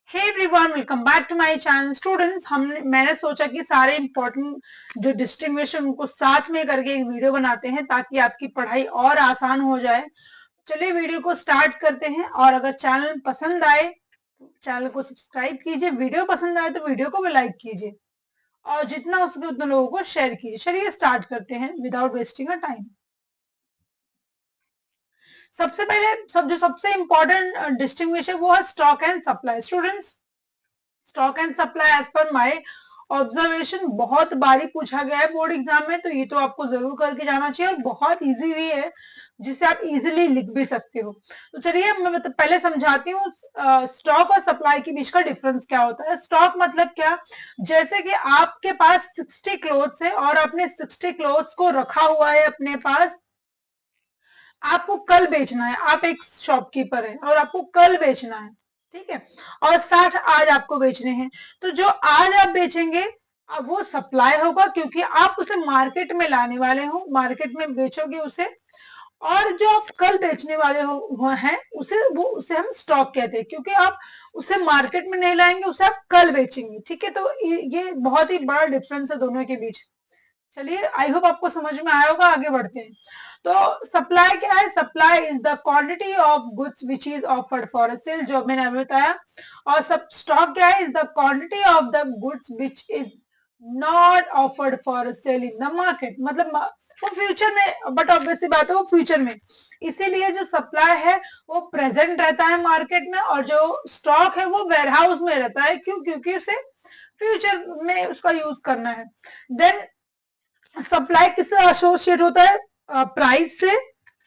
Hey everyone, welcome back to my channel. Students, मैंने सोचा कि सारे इंपॉर्टेंट जो डिस्टिंग्विश उनको साथ में करके एक वीडियो बनाते हैं ताकि आपकी पढ़ाई और आसान हो जाए। चलिए वीडियो को स्टार्ट करते हैं। और अगर चैनल पसंद आए तो चैनल को सब्सक्राइब कीजिए, वीडियो पसंद आए तो वीडियो को भी लाइक कीजिए और जितना हो सके उतने लोगों को शेयर कीजिए। चलिए स्टार्ट करते हैं विदाउट वेस्टिंग अ टाइम। सबसे पहले जो सबसे इंपॉर्टेंट डिस्टिंग्विश है वो है stock and supply. Students, stock and supply as per my observation बहुत बारी पूछा गया है बोर्ड एग्जाम में, तो ये तो आपको जरूर करके जाना चाहिए और बहुत इजी भी है जिसे आप इजीली लिख भी सकते हो। तो चलिए मैं पहले समझाती हूँ स्टॉक और सप्लाई के बीच का डिफरेंस क्या होता है। स्टॉक मतलब क्या, जैसे कि आपके पास 60 क्लोथ्स है और आपने 60 क्लोथ्स को रखा हुआ है अपने पास, आपको कल बेचना है। आप एक शॉपकीपर है और आपको कल बेचना है, ठीक है, और 60 आज आपको बेचने हैं। तो जो आज आप बेचेंगे अब वो सप्लाई होगा क्योंकि आप उसे मार्केट में लाने वाले हो, मार्केट में बेचोगे उसे। और जो आप कल बेचने वाले हो हैं उसे हम स्टॉक कहते हैं क्योंकि आप उसे मार्केट में नहीं लाएंगे, उसे आप कल बेचेंगे। ठीक है, तो ये बहुत ही बड़ा डिफरेंस है दोनों के बीच। चलिए, आई होप आपको समझ में आया होगा। आगे बढ़ते हैं। तो सप्लाई क्या है? Supply is the quantity of goods which is offered for sale, जो मैंने अभी बताया। और सब स्टॉक क्या है? Is the quantity of the goods which is not offered for sale in the market. मतलब वो फ्यूचर में, बट ऑब्वियसली बात है वो फ्यूचर में। इसीलिए जो सप्लाई है वो प्रेजेंट रहता है मार्केट में और जो स्टॉक है वो वेयर हाउस में रहता है। क्यों? क्योंकि उसे फ्यूचर में उसका यूज करना है। देन सप्लाई किससे एसोसिएट होता है? प्राइस से,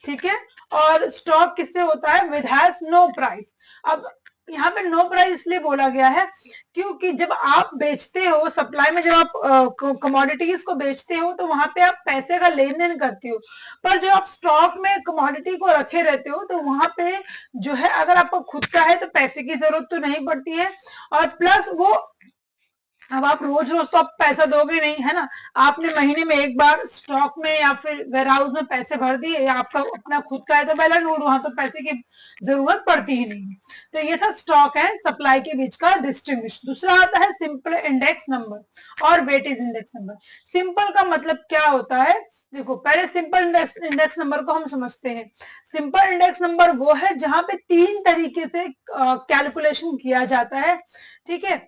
ठीक है। और स्टॉक किससे होता है? With has no price. अब यहाँ पे नो प्राइस इसलिए बोला गया है क्योंकि जब आप बेचते हो, सप्लाई में जब आप कमोडिटीज को बेचते हो तो वहां पे आप पैसे का लेन देन करते हो। पर जब आप स्टॉक में कमोडिटी को रखे रहते हो तो वहां पे जो है, अगर आपको खुद का है तो पैसे की जरूरत तो नहीं पड़ती है। और प्लस वो, अब आप रोज रोज तो आप पैसा दोगे नहीं, है ना। आपने महीने में एक बार स्टॉक में या फिर वेयर हाउस में पैसे भर दिए, या आपका अपना खुद का है तो बैलेंस नोट, वहां तो पैसे की जरूरत पड़ती ही नहीं है। तो ये था स्टॉक एंड सप्लाई के बीच का डिस्टिंग्विश। दूसरा आता है सिंपल इंडेक्स नंबर और वेटेज इंडेक्स नंबर। सिंपल का मतलब क्या होता है? देखो, पहले सिंपल इंडेक्स नंबर को हम समझते हैं। सिंपल इंडेक्स नंबर वो है जहां पे 3 तरीके से कैलकुलेशन किया जाता है, ठीक है।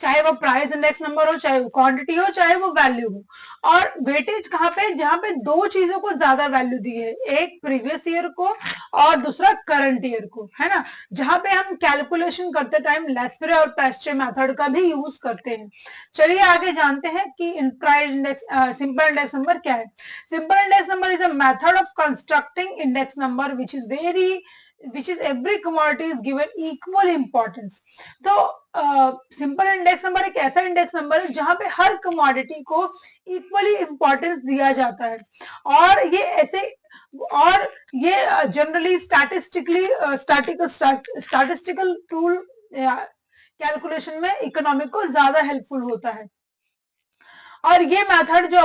चाहे वो प्राइस इंडेक्स नंबर हो, चाहे वो क्वांटिटी हो, चाहे वो वैल्यू हो। और वेटेज कहाँ पे? जहां पे दो चीजों को ज्यादा वैल्यू दी है, एक प्रीवियस ईयर को और दूसरा करंट ईयर को, है ना। जहां पे हम कैलकुलेशन करते टाइम लेस्परे और पेस्ट्रे मेथड का भी यूज करते हैं। चलिए आगे जानते हैं कि price index simple index number क्या है। Simple index number is a method of constructing index number which is every commodity is given equal importance। तो सिंपल इंडेक्स नंबर एक ऐसा इंडेक्स नंबर है जहां पे हर कमोडिटी को इक्वली इंपॉर्टेंस दिया जाता है। और ये जनरली स्टैटिस्टिकल टूल कैलकुलेशन में इकोनॉमिक को ज्यादा हेल्पफुल होता है। और ये मेथड जो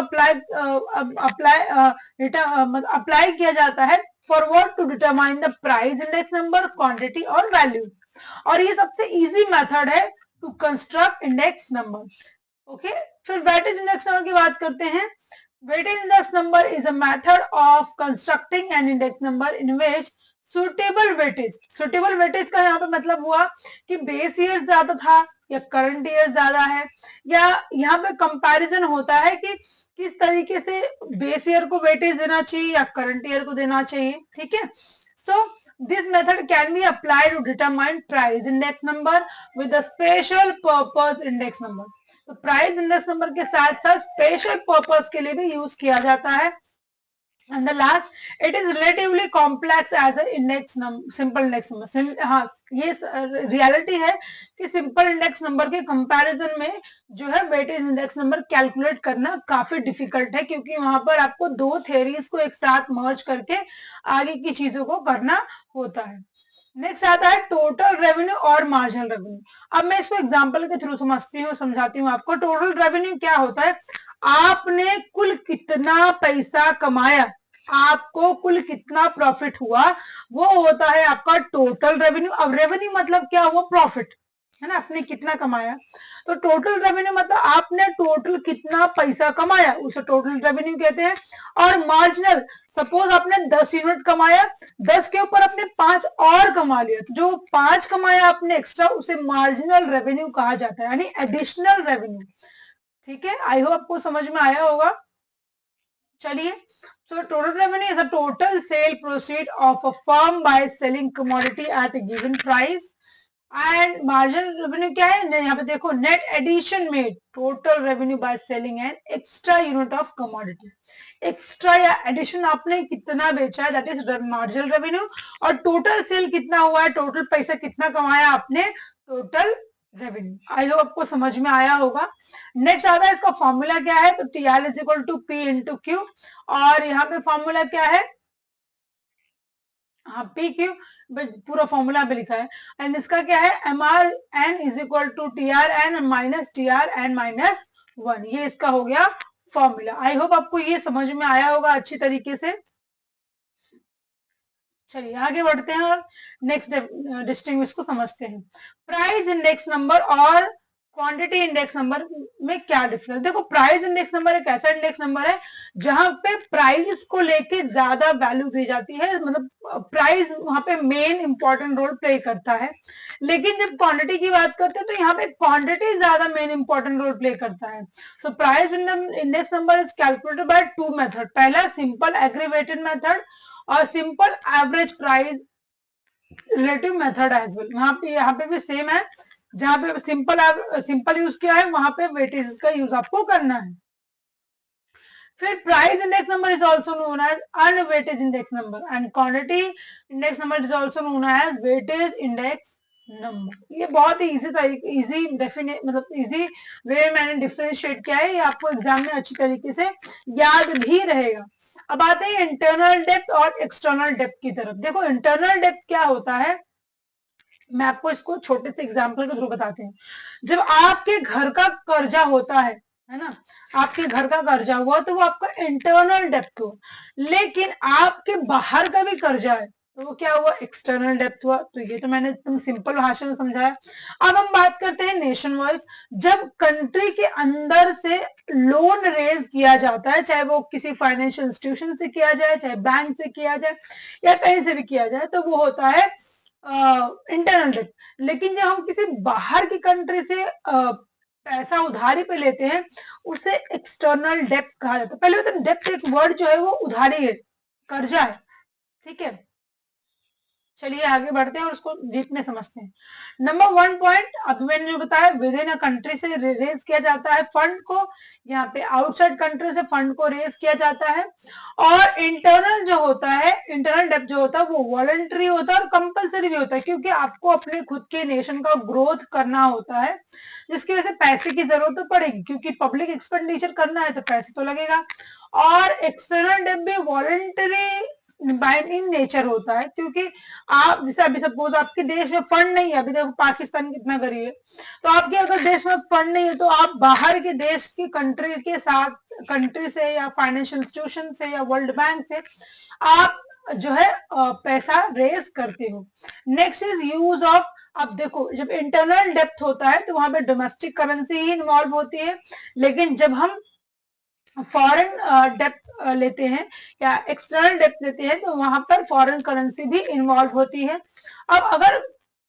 अप्लाई किया जाता है for what? To determine the price index number, quantity और वैल्यू। और ये सबसे इजी मेथड है to construct index number. Okay, फिर वेटेज इंडेक्स नंबर की बात करते हैं। Weightage index number is a method of constructing an index number in which suitable weightage का यहाँ पे मतलब हुआ कि बेस ईयर ज्यादा था या करंट ईयर ज्यादा है, या यहाँ पे कंपैरिजन होता है कि किस तरीके से बेस ईयर को वेटेज देना चाहिए या करंट ईयर को देना चाहिए, ठीक है। So this method can be applied to determine price index number with a special purpose index number. तो प्राइस इंडेक्स नंबर के साथ साथ स्पेशल पर्पस के लिए भी यूज किया जाता है। And the last, it is relatively complex as a index number, simple index number। हाँ, ये रियलिटी है कि सिंपल इंडेक्स नंबर के कंपैरिजन में जो है वेटेज इंडेक्स नंबर कैलकुलेट करना काफी डिफिकल्ट है क्योंकि वहां पर आपको दो थ्योरीज को एक साथ मर्ज करके आगे की चीजों को करना होता है। नेक्स्ट आता है टोटल रेवेन्यू और मार्जिनल रेवेन्यू। अब मैं इसको एग्जांपल के थ्रू समझाती हूँ आपको। टोटल रेवेन्यू क्या होता है? आपने कुल कितना पैसा कमाया, आपको कुल कितना प्रॉफिट हुआ, वो होता है आपका टोटल रेवेन्यू। अब रेवेन्यू मतलब क्या हुआ? प्रॉफिट। है ना, आपने कितना कमाया। तो टोटल रेवेन्यू मतलब आपने टोटल कितना पैसा कमाया, उसे टोटल रेवेन्यू कहते हैं। और मार्जिनल, सपोज आपने 10 यूनिट कमाया, 10 के ऊपर आपने 5 और कमा लिया, तो जो 5 कमाया आपने एक्स्ट्रा, उसे मार्जिनल रेवेन्यू कहा जाता है, यानी एडिशनल रेवेन्यू। ठीक है, आई होप आपको समझ में आया होगा। चलिए, so total revenue is a total sale proceed of a firm by selling commodity at a given price, and marginal revenue क्या है, यहाँ पे देखो, नेट एडिशन में total revenue by selling an extra unit of commodity. Extra या addition आपने कितना बेचा है, दैट इज मार्जिनल रेवेन्यू। और टोटल सेल कितना हुआ है, टोटल पैसा कितना कमाया आपने, टोटल रेवेन्यू। आई होप आपको समझ में आया होगा। नेक्स्ट आता है, इसका फॉर्मूला क्या है, तो T R is equal to P into Q, और यहाँ पे फॉर्मूला क्या है, हाँ पी क्यू, पूरा फॉर्मूला पे लिखा है। एंड इसका क्या है, M R N is equal to T R N minus T R N minus 1, ये इसका हो गया फॉर्मूला। आई होप आपको ये समझ में आया होगा अच्छी तरीके से। चलिए आगे बढ़ते हैं और नेक्स्ट डिस्टिंग्विश को समझते हैं। प्राइस इंडेक्स नंबर और क्वांटिटी इंडेक्स नंबर में क्या डिफरेंस। देखो, प्राइस इंडेक्स नंबर एक ऐसा इंडेक्स नंबर है जहां पे प्राइस को लेके ज्यादा वैल्यू दी जाती है, मतलब प्राइस वहां पे मेन इंपॉर्टेंट रोल प्ले करता है। लेकिन जब क्वांटिटी की बात करते हैं तो यहाँ पे क्वांटिटी ज्यादा मेन इंपॉर्टेंट रोल प्ले करता है। So price index number is calculated by 2 method. पहला सिंपल एग्रीवेटेड मेथड और simple average price relative method as well. यहाँ पे भी सेम है, जहां पे सिंपल यूज किया है वहां पे वेटेज का यूज आपको करना है। फिर price index number is also known as unweightage index number and quantity index number is also known as weightage index number. ये बहुत ही इजी डेफिनेट, मतलब इजी वे मैंने डिफरेंशिएट किया है, ये आपको एग्जाम में अच्छी तरीके से याद भी रहेगा। अब आते हैं इंटरनल डेप्थ और एक्सटर्नल डेप्थ की तरफ। देखो, इंटरनल डेप्थ क्या होता है, मैं आपको इसको छोटे से एग्जाम्पल के थ्रू बताते हैं। जब आपके घर का कर्जा होता है ना, आपके घर का कर्जा हुआ तो वो आपका इंटरनल डेप्थ हुआ। लेकिन आपके बाहर का भी कर्जा है तो वो क्या हुआ, एक्सटर्नल डेप्थ हुआ। तो ये तो मैंने एकदम सिंपल भाषा में समझाया। अब हम बात करते हैं नेशन वाइज। जब कंट्री के अंदर से लोन रेज किया जाता है, चाहे वो किसी फाइनेंशियल इंस्टीट्यूशन से किया जाए, चाहे बैंक से किया जाए, या कहीं से भी किया जाए, तो वो होता है इंटरनल डेप्थ। लेकिन जब हम किसी बाहर की कंट्री से पैसा उधारी पे लेते हैं, उसे एक्सटर्नल डेप्थ कहा जाता है। पहले तो डेप्थ एक वर्ड जो है वो उधारी है, कर्जा है, ठीक है। चलिए आगे बढ़ते हैं और उसको डीप में समझते हैं। नंबर 1 पॉइंट, अभी मैंने जो बताया, विद इन अ कंट्री से रेज किया जाता है फंड को, यहाँ पे आउटसाइड कंट्री से फंड को रेज किया जाता है। और इंटरनल जो होता है, इंटरनल डेप्थ जो होता है वो वॉलंटरी होता है और कंपलसरी भी होता है, क्योंकि आपको अपने खुद के नेशन का ग्रोथ करना होता है, जिसकी वजह से पैसे की जरूरत तो पड़ेगी, क्योंकि पब्लिक एक्सपेंडिचर करना है तो पैसे तो लगेगा। और एक्सटर्नल डेप्थ भी वॉलंटरी बाइंड इन नेचर होता है, क्योंकि आप जैसे अभी सपोज आपके देश में फंड नहीं है, अभी देखो पाकिस्तान कितना गरीब है, तो आपके अगर देश में फंड नहीं है तो आप बाहर के देश की कंट्री के साथ, कंट्री से या फाइनेंशियल इंस्टीट्यूशन से या वर्ल्ड बैंक से आप जो है पैसा रेज करते हो। नेक्स्ट इज यूज ऑफ, अब देखो जब इंटरनल डेप्थ होता है तो वहां पे डोमेस्टिक करेंसी ही इन्वॉल्व होती है, लेकिन जब हम फॉरेन डेप्थ लेते हैं या एक्सटर्नल डेप्थ लेते हैं तो वहां पर फॉरेन करेंसी भी इन्वॉल्व होती है। अब अगर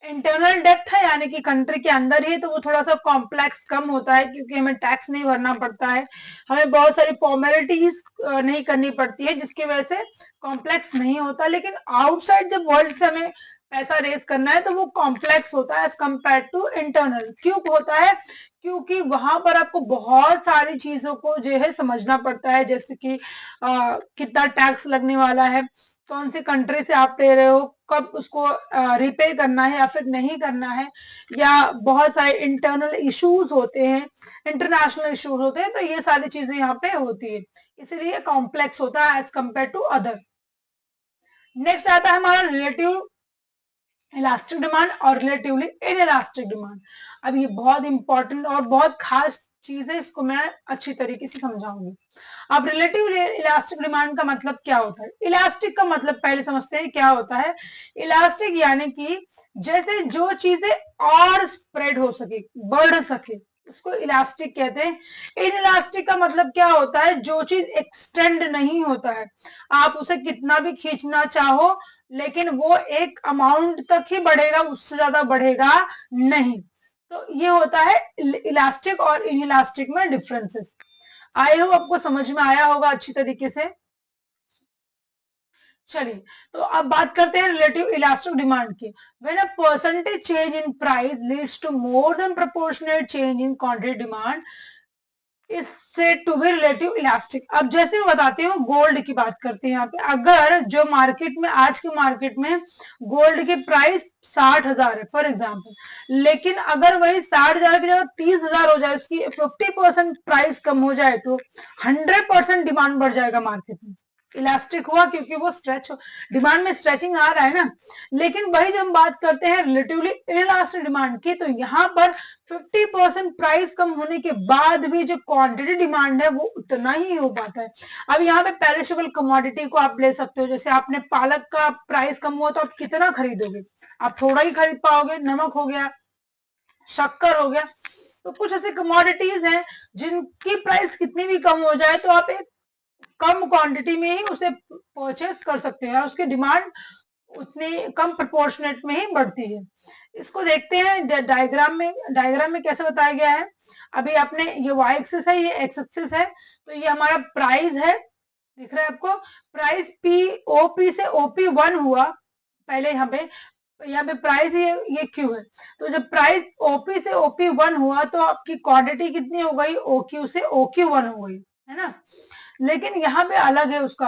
इंटरनल डेप्थ है यानी कि कंट्री के अंदर ही, तो वो थोड़ा सा कॉम्प्लेक्स कम होता है, क्योंकि हमें टैक्स नहीं भरना पड़ता है, हमें बहुत सारी फॉर्मेलिटीज नहीं करनी पड़ती है, जिसकी वजह से कॉम्प्लेक्स नहीं होता। लेकिन आउटसाइड जब वर्ल्ड से हमें पैसा रेज करना है तो वो कॉम्प्लेक्स होता है एज कम्पेयर टू इंटरनल। क्यों होता है, क्योंकि वहां पर आपको बहुत सारी चीजों को जो है समझना पड़ता है, जैसे कि कितना टैक्स लगने वाला है, कौन सी कंट्री से आप ले रहे हो, कब उसको रिपे करना है या फिर नहीं करना है, या बहुत सारे इंटरनल इश्यूज होते हैं, इंटरनेशनल इश्यूज होते हैं, तो ये सारी चीजें यहाँ पे होती है, इसलिए कॉम्प्लेक्स होता है as compare to other. Next आता है हमारा रिलेटिव इलास्टिक डिमांड और रिलेटिवली इनइलास्टिक डिमांड। अब ये बहुत इंपॉर्टेंट और बहुत खास चीज है, इसको मैं अच्छी तरीके से समझाऊंगी। अब रिलेटिव इलास्टिक डिमांड का मतलब क्या होता है? इलास्टिक का मतलब पहले समझते हैं क्या होता है। इलास्टिक यानी कि जैसे जो चीजें और स्प्रेड हो सके, बढ़ सके, उसको इलास्टिक कहते हैं। इन इलास्टिक का मतलब क्या होता है? जो चीज एक्सटेंड नहीं होता है, आप उसे कितना भी खींचना चाहो लेकिन वो एक अमाउंट तक ही बढ़ेगा, उससे ज्यादा बढ़ेगा नहीं। तो ये होता है इलास्टिक और इनइलास्टिक में डिफरेंसेस। आई होप आपको समझ में आया होगा अच्छी तरीके से। चलिए, तो अब बात करते हैं रिलेटिव इलास्टिक डिमांड की। When a percentage change in price leads to more than proportionate change in quantity demand is said to be relative elastic. अब जैसे मैं बताती हूँ, गोल्ड की बात करते हैं यहाँ पे। अगर जो मार्केट में, आज के मार्केट में गोल्ड की प्राइस 60,000 है फॉर एग्जाम्पल, लेकिन अगर वही 60,000 की जगह 30,000 हो जाए, उसकी 50% प्राइस कम हो जाए, तो 100% डिमांड बढ़ जाएगा मार्केट में। इलास्टिक हुआ क्योंकि वो स्ट्रेच, डिमांड में स्ट्रेचिंग आ रहा है ना। लेकिन वही जब हम बात करते हैं रिलेटिवली इनइलास्टिक डिमांड की, तो यहाँ पर 50% प्राइस कम होने के बाद भी जो क्वांटिटी डिमांड है वो उतना ही हो पाता है। अब यहाँ पे पेरिशेबल कमोडिटी को आप ले सकते हो, जैसे आपने पालक का प्राइस कम हुआ तो आप कितना खरीदोगे? आप थोड़ा ही खरीद पाओगे। नमक हो गया, शक्कर हो गया, तो कुछ ऐसे कमोडिटीज हैं जिनकी प्राइस कितनी भी कम हो जाए तो आप एक कम क्वांटिटी में ही उसे परचेस कर सकते हैं और उसकी डिमांड उतनी कम प्रोपोर्शनेट में ही बढ़ती है। इसको देखते हैं डायग्राम में। डायग्राम में कैसे बताया गया है? अभी आपने, ये वाई एक्सिस है, ये एक्स एक्सिस है, तो ये हमारा प्राइस है, दिख रहा है आपको? प्राइस पी, ओपी से ओपी 1 हुआ पहले, यहाँ पे प्राइस ये क्यू है। तो जब प्राइस ओपी से ओपी 1 हुआ तो आपकी क्वांटिटी कितनी हो गई? ओक्यू से ओक्यू 1 हो गई, है ना। लेकिन यहाँ पे अलग है उसका।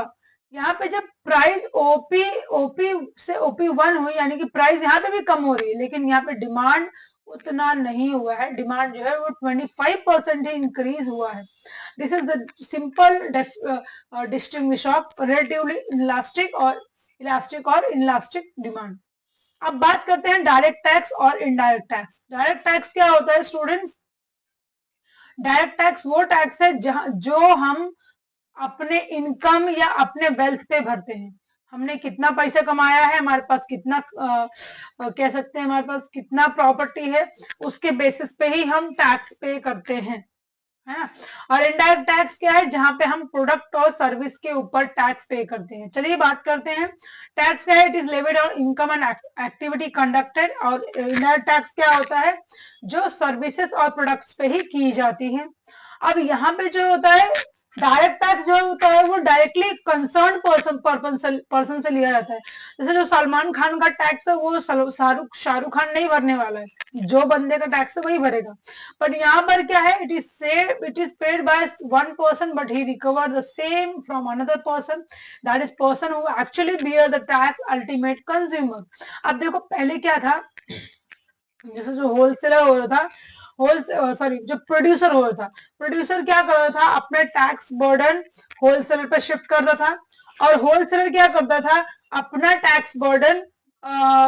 यहाँ पे जब प्राइस ओपी ओपी से ओपी 1 हुई, यानी कि प्राइस यहाँ पे भी कम हो रही है, लेकिन यहाँ पे डिमांड उतना नहीं हुआ है। डिमांड जो है वो 25% ही इंक्रीज हुआ है। This is the simple distinguish of relatively elastic और इनलास्टिक डिमांड। अब बात करते हैं डायरेक्ट टैक्स और इनडायरेक्ट टैक्स। डायरेक्ट टैक्स क्या होता है स्टूडेंट्स? डायरेक्ट टैक्स वो टैक्स है जहां जो हम अपने इनकम या अपने वेल्थ पे भरते हैं। हमने कितना पैसा कमाया है, हमारे पास कितना कह सकते हैं हमारे पास कितना प्रॉपर्टी है, उसके बेसिस पे ही हम टैक्स पे करते हैं, है ना। और इनडायरेक्ट टैक्स क्या है? जहां पे हम प्रोडक्ट और सर्विस के ऊपर टैक्स पे करते हैं। चलिए बात करते हैं टैक्स क्या है। It is levied on income and activity conducted. और इनडायरेक्ट टैक्स क्या होता है? जो सर्विसेज और प्रोडक्ट्स पे ही की जाती है। अब यहाँ पे जो होता है डायरेक्ट टैक्स, जो होता है वो डायरेक्टली कंसर्न पर्सन से लिया जाता है। जैसे जो सलमान खान का टैक्स है वो शाहरुख खान नहीं भरने वाला है, जो बंदे का टैक्स है वही भरेगा। बट यहाँ पर क्या है? It is paid by one person but he recover the same from another person, that is person who actually bear the tax, ultimate consumer. अब देखो पहले क्या था, जैसे जो होलसेलर हो रहा था, जो प्रोड्यूसर हो रहा था, प्रोड्यूसर क्या कर रहा था? अपने टैक्स बर्डन होलसेलर पे शिफ्ट कर रहा था। और होलसेलर क्या करता था? अपना टैक्स बर्डन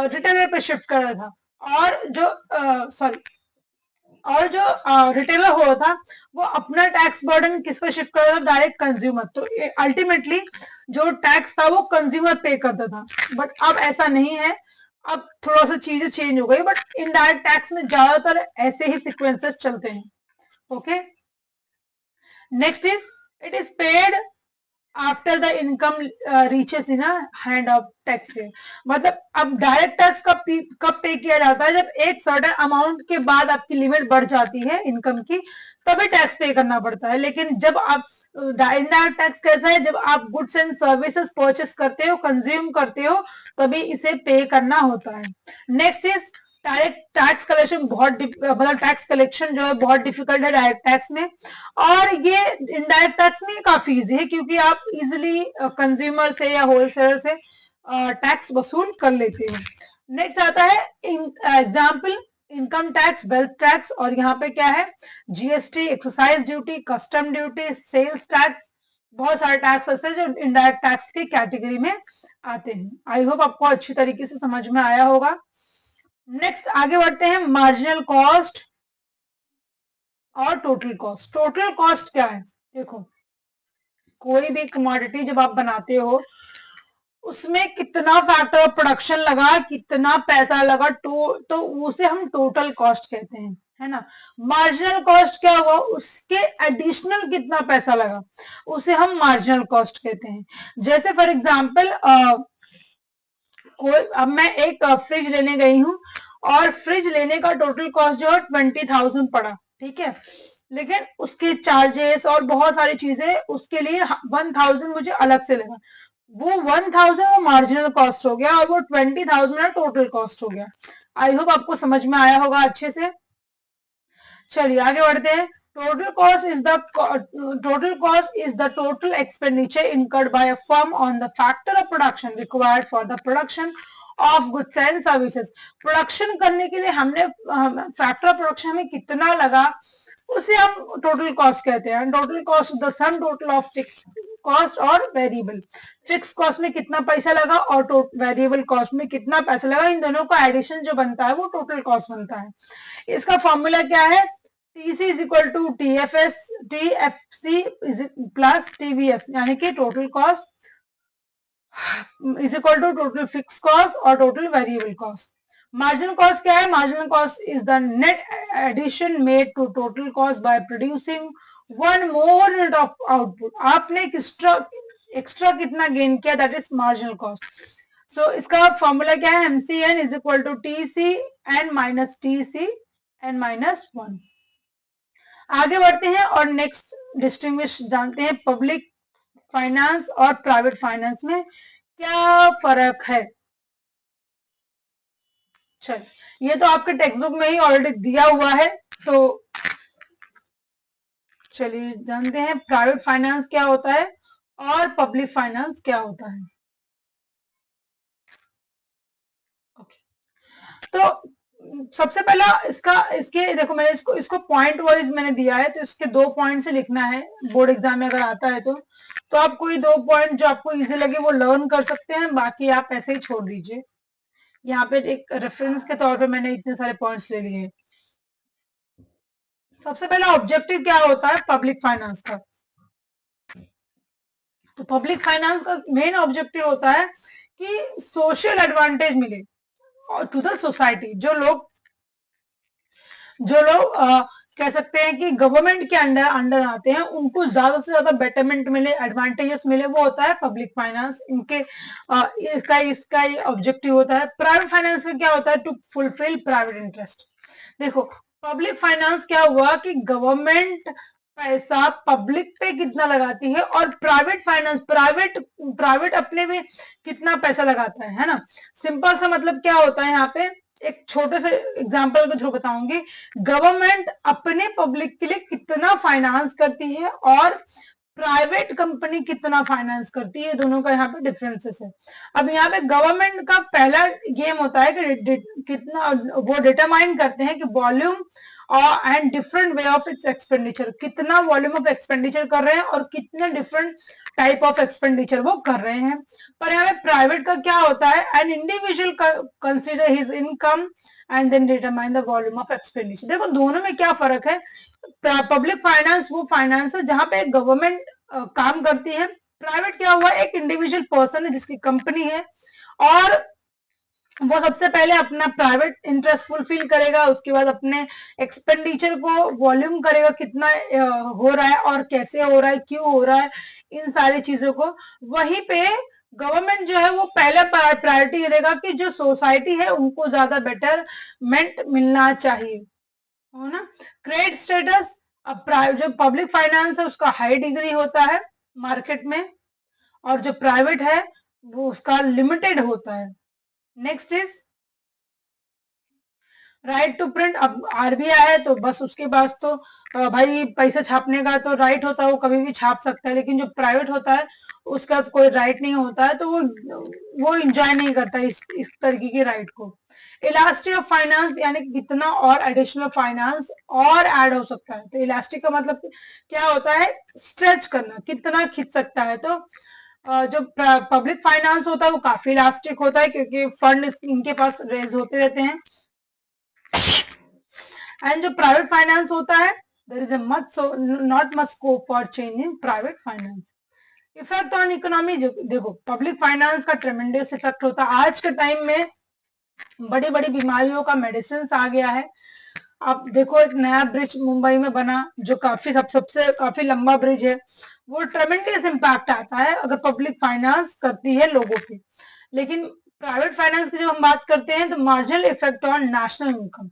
रिटेलर पे शिफ्ट कर रहा था। और जो रिटेलर हो रहा था वो अपना टैक्स बर्डन किस पे शिफ्ट कर रहा था? Direct consumer. तो अल्टीमेटली जो टैक्स था वो कंज्यूमर पे करता था। बट अब ऐसा नहीं है, अब थोड़ा सा चीजें चेंज हो गई। बट इनडायरेक्ट टैक्स में ज्यादातर ऐसे ही सिक्वेंसेस चलते हैं। Okay, next is it is paid after the income reaches in hand of tax. मतलब अब डायरेक्ट टैक्स कब पे किया जाता है? जब एक सर्टेन अमाउंट के बाद आपकी लिमिट बढ़ जाती है इनकम की, तभी टैक्स पे करना पड़ता है। लेकिन जब आप इनडायरेक्ट टैक्स कैसा है? जब आप गुड्स एंड सर्विसेज परचेस करते हो, कंज्यूम करते हो, तभी इसे पे करना होता है। Next is direct tax collection. मतलब टैक्स कलेक्शन जो है बहुत डिफिकल्ट है डायरेक्ट टैक्स में। और ये इनडायरेक्ट टैक्स में काफी इजी है क्योंकि आप इजिली कंज्यूमर से या होलसेलर से टैक्स वसूल कर लेते हो। नेक्स्ट आता है example, income tax, wealth tax. और यहाँ पे क्या है? GST, excise duty, custom duty, sales tax, बहुत सारे टैक्स ऐसे जो इनडायरेक्ट टैक्स की कैटेगरी में आते हैं। आई होप आपको अच्छी तरीके से समझ में आया होगा। नेक्स्ट आगे बढ़ते हैं, मार्जिनल कॉस्ट और टोटल कॉस्ट। टोटल कॉस्ट क्या है? देखो, कोई भी कमोडिटी जब आप बनाते हो उसमें कितना फैक्टर ऑफ प्रोडक्शन लगा, कितना पैसा लगा, तो उसे हम टोटल कॉस्ट कहते हैं, है ना। मार्जिनल कॉस्ट क्या हुआ? उसके एडिशनल कितना पैसा लगा, उसे हम मार्जिनल कॉस्ट कहते हैं। जैसे फॉर एग्जांपल कोई, अब मैं एक फ्रिज लेने गई हूँ और फ्रिज लेने का टोटल कॉस्ट जो है 20,000 पड़ा, ठीक है, लेकिन उसके चार्जेस और बहुत सारी चीजें, उसके लिए 1,000 मुझे अलग से लगा। वो 1,000 वो मार्जिनल कॉस्ट हो गया और वो 20,000 मेरा टोटल कॉस्ट हो गया। आई होप आपको समझ में आया होगा अच्छे से। चलिए आगे बढ़ते हैं। Total cost is the total expenditure incurred by a firm on the factor of production required for the production of goods and services. Production करने के लिए हमने फैक्टर ऑफ प्रोडक्शन में कितना लगा, उसे हम टोटल कॉस्ट कहते हैं। Total cost the sum total of fix cost और वेरिएबल। फिक्स कॉस्ट में कितना पैसा लगा और वेरिएबल कॉस्ट में कितना पैसा लगा, इन दोनों का एडिशन जो बनता है वो टोटल कॉस्ट बनता है। इसका फॉर्मूला क्या है? TC is equal to TFC plus TVF, यानी कि total cost is equal to total fix cost और total variable cost. Marginal cost क्या है? Marginal cost is the net addition made to total cost by producing one more unit of output. आपने एक extra कितना gain किया, that is marginal cost. So इसका formula क्या है? MCN is equal to TC N minus TC N minus 1। आगे बढ़ते हैं और नेक्स्ट डिस्टिंग्विश जानते हैं, पब्लिक फाइनेंस और प्राइवेट फाइनेंस में क्या फर्क है। चलिए, ये तो आपके टेक्स्ट बुक में ही ऑलरेडी दिया हुआ है, तो चलिए जानते हैं प्राइवेट फाइनेंस क्या होता है और पब्लिक फाइनेंस क्या होता है। तो सबसे पहला इसके देखो, मैंने इसको पॉइंट वाइज मैंने दिया है, तो इसके 2 पॉइंट से लिखना है बोर्ड एग्जाम में अगर आता है तो आप कोई 2 पॉइंट जो आपको इजी लगे वो लर्न कर सकते हैं, बाकी आप ऐसे ही छोड़ दीजिए। यहाँ पे एक रेफरेंस के तौर पे मैंने इतने सारे पॉइंट्स ले लिए हैं। सबसे पहला ऑब्जेक्टिव क्या होता है पब्लिक फाइनेंस का? तो पब्लिक फाइनेंस का मेन ऑब्जेक्टिव होता है कि सोशल एडवांटेज मिले टू द सोसाइटी। जो लोग कह सकते हैं कि गवर्नमेंट के अंडर आते हैं, उनको ज्यादा से ज्यादा बेटरमेंट मिले, एडवांटेजेस मिले, वो होता है पब्लिक फाइनेंस। इनके इसका ऑब्जेक्टिव होता है। प्राइवेट फाइनेंस का क्या होता है? To fulfil private interest. देखो, पब्लिक फाइनेंस क्या हुआ कि गवर्नमेंट पैसा पब्लिक पे कितना लगाती है और प्राइवेट फाइनेंस प्राइवेट अपने में कितना पैसा लगाता है ना। सिंपल सा मतलब क्या होता है, यहाँ पे एक छोटे से एग्जांपल के थ्रू बताऊंगी। गवर्नमेंट अपने पब्लिक के लिए कितना फाइनेंस करती है और प्राइवेट कंपनी कितना फाइनेंस करती है, दोनों का यहाँ पे डिफरेंसेस है। अब यहाँ पे गवर्नमेंट का पहला गेम होता है कि कितना वो डिटरमाइन करते हैं कि volume and different way of its expenditure, कितना वॉल्यूम ऑफ एक्सपेंडिचर कर रहे हैं और कितने डिफरेंट टाइप ऑफ एक्सपेंडिचर वो कर रहे हैं। पर यहाँ पे प्राइवेट का क्या होता है? An individual consider his income and then determine the volume of expenditure. देखो दोनों में क्या फर्क है। पब्लिक फाइनेंस वो फाइनेंस है जहां पे गवर्नमेंट काम करती है। प्राइवेट क्या हुआ? एक इंडिविजुअल पर्सन है जिसकी कंपनी है और वो सबसे पहले अपना प्राइवेट इंटरेस्ट फुलफिल करेगा, उसके बाद अपने एक्सपेंडिचर को वॉल्यूम करेगा, कितना हो रहा है और कैसे हो रहा है, क्यों हो रहा है, इन सारी चीजों को। वहीं पे गवर्नमेंट जो है वो पहला प्रायोरिटी देगा कि जो सोसाइटी है उनको ज्यादा बेटरमेंट मिलना चाहिए, हो ना। क्रेडिट स्टेटस, अब जो पब्लिक फाइनेंस है उसका हाई डिग्री होता है मार्केट में और जो प्राइवेट है वो उसका लिमिटेड होता है। Next is right to print, अब आरबीआई है तो बस उसके पास तो भाई पैसे छापने का तो राइट होता है, वो कभी भी छाप सकता है, लेकिन जो प्राइवेट होता है उसका कोई राइट नहीं होता है, तो वो इंजॉय नहीं करता इस तरीके के राइट को। इलास्टिक ऑफ फाइनेंस यानी कि कितना और एडिशनल फाइनेंस और ऐड हो सकता है, तो इलास्टिक का मतलब क्या होता है, स्ट्रेच करना, कितना खींच सकता है। तो जो पब्लिक फाइनेंस होता है वो काफी इलास्टिक होता है, क्योंकि फंड इनके पास रेज होते रहते हैं। एंड जो प्राइवेट फाइनेंस होता है, there is not much scope for change in private finance. Effect on economy, देखो पब्लिक फाइनेंस का ट्रेमेंडस इफेक्ट होता है। आज के टाइम में बड़ी बड़ी बीमारियों का मेडिसिन आ गया है। आप देखो एक नया ब्रिज मुंबई में बना, जो सबसे काफी लंबा ब्रिज है, वो ट्रेमेंडस इम्पैक्ट आता है अगर पब्लिक फाइनेंस करती है लोगों पे। लेकिन प्राइवेट फाइनेंस की जब हम बात करते हैं तो marginal effect on national income,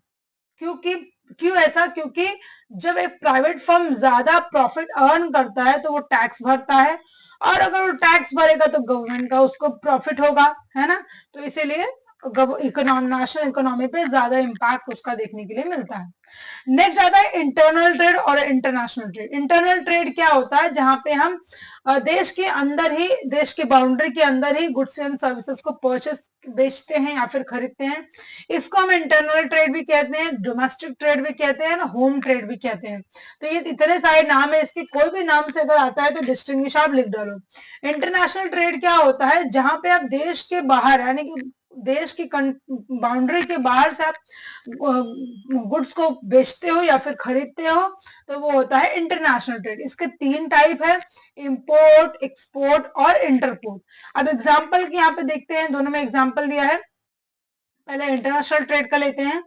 क्योंकि क्यों ऐसा, क्योंकि जब एक प्राइवेट फर्म ज्यादा प्रॉफिट अर्न करता है तो वो टैक्स भरता है, और अगर वो टैक्स भरेगा तो गवर्नमेंट का उसको प्रॉफिट होगा, है ना। तो इसीलिए नेशनल इकोनॉमी पे ज्यादा इम्पैक्ट उसका देखने के लिए मिलता है। नेक्स्ट आता है इंटरनल ट्रेड और इंटरनेशनल ट्रेड। इंटरनल ट्रेड क्या होता है, जहां पे हम देश के अंदर ही, देश की बाउंड्री के अंदर ही गुड्स एंड सर्विसेज को परचेस, बेचते हैं या फिर खरीदते हैं। इसको हम इंटरनल ट्रेड भी कहते हैं, डोमेस्टिक ट्रेड भी कहते हैं, होम ट्रेड भी कहते हैं। तो ये इतने सारे नाम है, इसके कोई भी नाम से अगर आता है तो डिस्टिंग्विश आप लिख डालो। इंटरनेशनल ट्रेड क्या होता है, जहां पे आप देश के बाहर, यानी कि देश की बाउंड्री के बाहर से आप गुड्स को बेचते हो या फिर खरीदते हो, तो वो होता है इंटरनेशनल ट्रेड। इसके 3 टाइप है, इंपोर्ट, एक्सपोर्ट और इंटरपोर्ट। अब एग्जांपल की यहाँ पे देखते हैं, दोनों में एग्जांपल दिया है। पहले इंटरनेशनल ट्रेड का लेते हैं।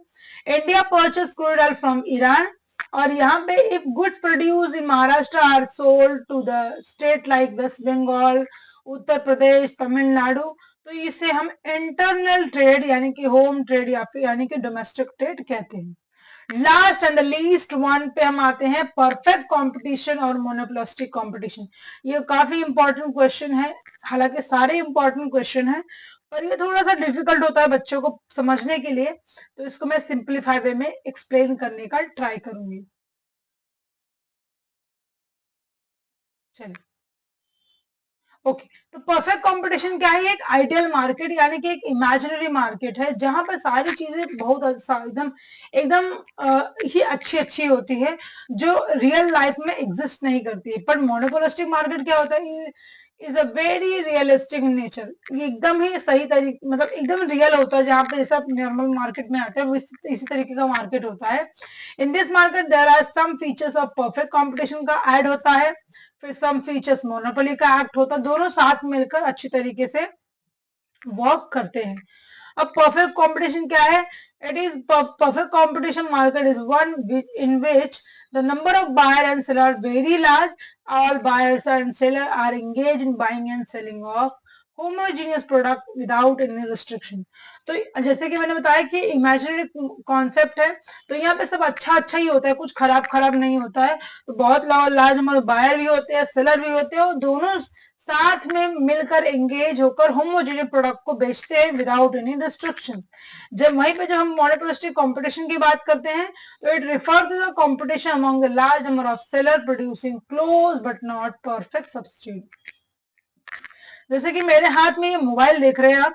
India purchase crude oil from Iran, और यहाँ पे if goods produce in Maharashtra are sold to the state like West Bengal, Uttar Pradesh, Tamil Nadu, तो इसे हम इंटरनल ट्रेड यानी कि होम ट्रेड या फिर यानी कि डोमेस्टिक ट्रेड कहते हैं। Last and the least one पे हम आते हैं, परफेक्ट कंपटीशन और मोनोपोलिस्टिक कंपटीशन। ये काफी इंपॉर्टेंट क्वेश्चन है, हालांकि सारे इंपॉर्टेंट क्वेश्चन है, पर ये थोड़ा सा डिफिकल्ट होता है बच्चों को समझने के लिए, तो इसको मैं सिंप्लीफाई वे में एक्सप्लेन करने का ट्राई करूंगी। चलिए, ओके। तो परफेक्ट कंपटीशन क्या है, एक आइडियल मार्केट यानी कि एक इमेजिनरी मार्केट है, जहां पर सारी चीजें बहुत एकदम एकदम ही अच्छी अच्छी होती है, जो रियल लाइफ में एग्जिस्ट नहीं करती है। पर मोनोपोलिस्टिक मार्केट क्या होता है, is a very realistic in nature, ये एकदम ही सही तरीके, मतलब एकदम रियल होता है, जहाँ पे जैसा नॉर्मल मार्केट में आता है वो इसी तरीके का मार्केट होता है। In this market there are some features of perfect competition का ऐड होता है, फिर सम फीचर्स मोनोपोली का एक्ट होता है, दोनों साथ मिलकर अच्छी तरीके से वर्क करते हैं। अब परफेक्ट कंपटीशन क्या है, it is perfect competition market is one in which the number of buyer and seller very large, all buyers and seller are engaged in buying and selling of homogeneous product without any restriction। तो जैसे कि मैंने बताया कि imaginary concept है, तो यहाँ पे सब अच्छा अच्छा ही होता है, कुछ खराब खराब नहीं होता है। तो बहुत लार्ज नंबर बायर भी होते हैं, सेलर भी होते हैं, और दोनों साथ में मिलकर एंगेज होकर होमोजेनियस प्रोडक्ट को बेचते हैं विदाउट एनी रिस्ट्रिक्शन। जब हम मोनोपोलिस्टिक कंपटीशन की बात करते हैं, तो it refer to the competition among the large number of seller producing close but not perfect substitute. जैसे कि मेरे हाथ में ये मोबाइल देख रहे हैं आप,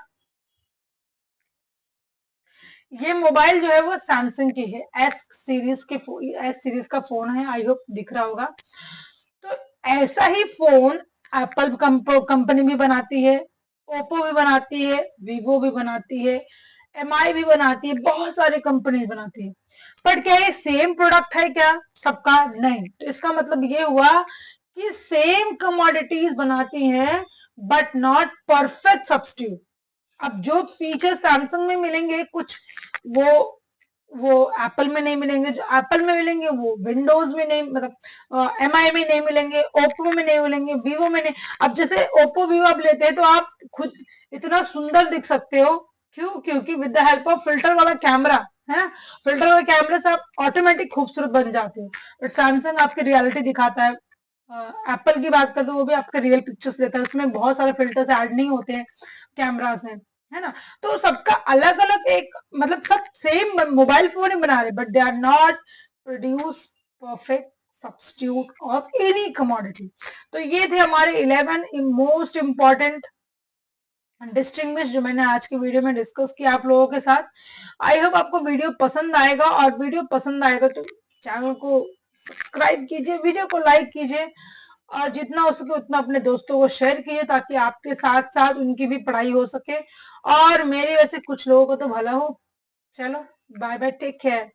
ये मोबाइल जो है वो सैमसंग की है, एस सीरीज का फोन है, आई होप दिख रहा होगा। तो ऐसा ही फोन एप्पल कंपनी भी बनाती है, ओप्पो भी बनाती है, वीवो भी बनाती है, एमआई भी बनाती है, बहुत सारी कंपनी बनाती है। पर क्या ये सेम प्रोडक्ट है क्या सबका? नहीं। तो इसका मतलब ये हुआ कि सेम कमोडिटीज बनाती हैं बट नॉट परफेक्ट सब्स्टिट्यूट। अब जो फीचर सैमसंग में मिलेंगे कुछ, वो वो एप्पल में नहीं मिलेंगे, जो एप्पल में मिलेंगे वो विंडोज में नहीं, मतलब एमआई में नहीं मिलेंगे, ओप्पो में नहीं मिलेंगे, वीवो में नहीं। अब जैसे ओप्पो वीवो आप लेते हैं तो आप खुद इतना सुंदर दिख सकते हो, क्यों? क्योंकि with the help of filter वाला कैमरा, है ना, फिल्टर वाले कैमरे से आप ऑटोमेटिक खूबसूरत बन जाते हो। बट सैमसंग आपकी रियलिटी दिखाता है। एप्पल की बात करते वो भी आपके रियल पिक्चर्स लेता है, उसमें बहुत सारे फिल्टर्स ऐड नहीं होते हैं कैमरास में। है ना। तो सबका अलग अलग एक मतलब सब सेम मोबाइल फोन ही बना रहे, but they are not produce perfect substitute of any commodity. तो ये थे हमारे 11 मोस्ट इंपॉर्टेंट डिस्टिंग्विश जो मैंने आज की वीडियो में डिस्कस किया आप लोगों के साथ। आई होप आपको वीडियो पसंद आएगा, और वीडियो पसंद आएगा तो चैनल को सब्सक्राइब कीजिए, वीडियो को लाइक कीजिए, और जितना हो सके उतना अपने दोस्तों को शेयर कीजिए, ताकि आपके साथ साथ उनकी भी पढ़ाई हो सके और मेरे वैसे कुछ लोगों को तो भला हो। चलो बाय बाय, टेक केयर।